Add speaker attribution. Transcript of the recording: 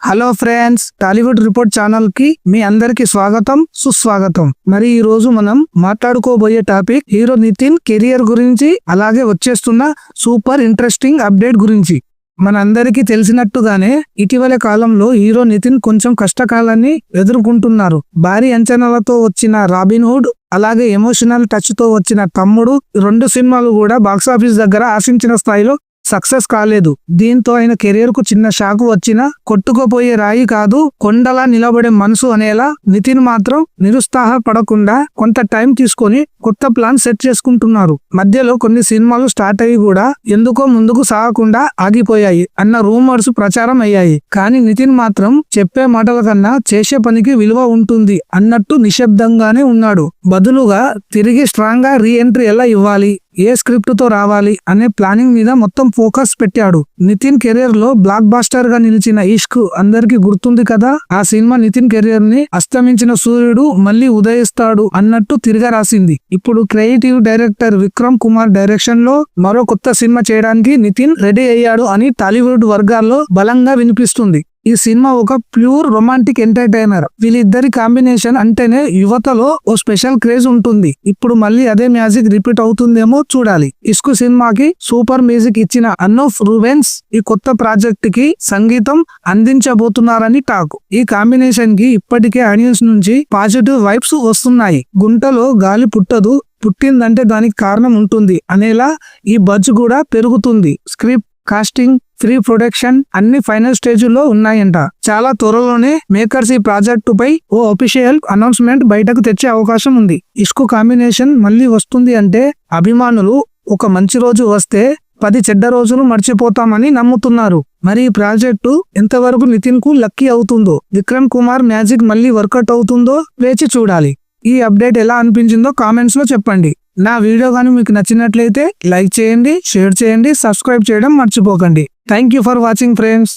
Speaker 1: Hello friends, Tollywood report channel కి మీ అందరికి స్వాగతం సుస్వాగతం. మరి ఈ రోజు మనం మాట్లాడుకోబోయే టాపిక్ హీరో నితిన్ కెరియర్ గురించి, అలాగే వచ్చేస్తున్న సూపర్ ఇంట్రెస్టింగ్ అప్డేట్ గురించి. మనందరికీ తెలిసినట్టుగానే ఇటీవల కాలంలో హీరో నితిన్ కొంచెం కష్టకాలాన్ని ఎదుర్కొంటున్నారు. భారీ అంచనాలతో వచ్చిన రాబిన్హుడ్, అలాగే ఎమోషనల్ టచ్ తో వచ్చిన తమ్ముడు, రెండు సినిమాలు కూడా బాక్సాఫీస్ దగ్గర ఆశించిన స్థాయిలో సక్సెస్ కాలేదు. దీంతో ఆయన కెరియర్ కు చిన్న షాక్ వచ్చినా కొట్టుకుపోయే రాయి కాదు, కొండలా నిలబడే మనసు అనేలా నితిన్ మాత్రం నిరుత్సాహపడకుండా కొంత టైం తీసుకొని కొత్త ప్లాన్ సెట్ చేసుకుంటున్నారు. మధ్యలో కొన్ని సినిమాలు స్టార్ట్ అయ్యి కూడా ఎందుకో ముందుకు సాగకుండా ఆగిపోయాయి అన్న రూమర్స్ ప్రచారం అయ్యాయి. కానీ నితిన్ మాత్రం చెప్పే మాటల కన్నా చేసే పనికి విలువ ఉంటుంది అన్నట్టు నిశ్శబ్దంగానే ఉన్నాడు. బదులుగా తిరిగి స్ట్రాంగ్ గా రీ ఎంట్రీ ఎలా ఇవ్వాలి, ఏ స్క్రిప్ట్ తో రావాలి అనే ప్లానింగ్ మీద మొత్తం ఫోకస్ పెట్టాడు. నితిన్ కెరీర్ లో బ్లాక్ బాస్టర్ గా నిలిచిన ఇష్క్ అందరికి గుర్తుంది కదా. ఆ సినిమా నితిన్ కెరీర్ ని అస్తమించిన సూర్యుడు మళ్ళీ ఉదయిస్తాడు అన్నట్టు తిరిగా రాసింది. ఇప్పుడు creative director Vikram Kumar direction లో మరో కొత్త సినిమా చేయడానికి నితిన్ రెడీ అయ్యాడు అని టాలీవుడ్ వర్గాల్లో బలంగా వినిపిస్తుంది. ఈ సినిమా ఒక ప్యూర్ రొమాంటిక్ ఎంటర్టైనర్. వీళ్ళిద్దరి కాంబినేషన్ అంటేనే యువతలో ఓ స్పెషల్ క్రేజ్ ఉంటుంది. ఇప్పుడు మళ్ళీ అదే మ్యాజిక్ రిపీట్ అవుతుందేమో చూడాలి. ఇష్క్ సినిమాకి సూపర్ మ్యూజిక్ ఇచ్చిన అనూప్ రూబెన్స్ ఈ కొత్త ప్రాజెక్ట్ కి సంగీతం అందించబోతున్నారని టాక్. ఈ కాంబినేషన్ కి ఇప్పటికే ఆడియన్స్ నుంచి పాజిటివ్ వైబ్స్ వస్తున్నాయి. గుంటలో గాలి పుట్టదు, పుట్టిందంటే దానికి కారణం ఉంటుంది అనేలా ఈ బజ్ కూడా పెరుగుతుంది. స్క్రిప్ట్, కాస్టింగ్, ప్రీ ప్రొడక్షన్ అన్ని ఫైనల్ స్టేజ్ లో ఉన్నాయంట. చాలా త్వరలోనే మేకర్స్ ఈ ప్రాజెక్టు పై ఓ అఫీషియల్ అనౌన్స్మెంట్ బయటకు తెచ్చే అవకాశం ఉంది. ఇష్క్ కాంబినేషన్ మళ్ళీ వస్తుంది అంటే అభిమానులు ఒక మంచి రోజు వస్తే 10 చెడ్డ రోజులు మర్చిపోతామని నమ్ముతున్నారు. మరి ఈ ప్రాజెక్టు ఎంతవరకు నితిన్ కు లక్కీ అవుతుందో, విక్రమ్ కుమార్ మ్యాజిక్ మళ్ళీ వర్కౌట్ అవుతుందో వేచి చూడాలి. ఈ అప్డేట్ ఎలా అనిపించిందో కామెంట్స్ లో చెప్పండి. నా వీడియో కానీ మీకు నచ్చినట్లయితే లైక్ చేయండి, షేర్ చేయండి, సబ్స్క్రైబ్ చేయడం మర్చిపోకండి. Thank you for watching friends.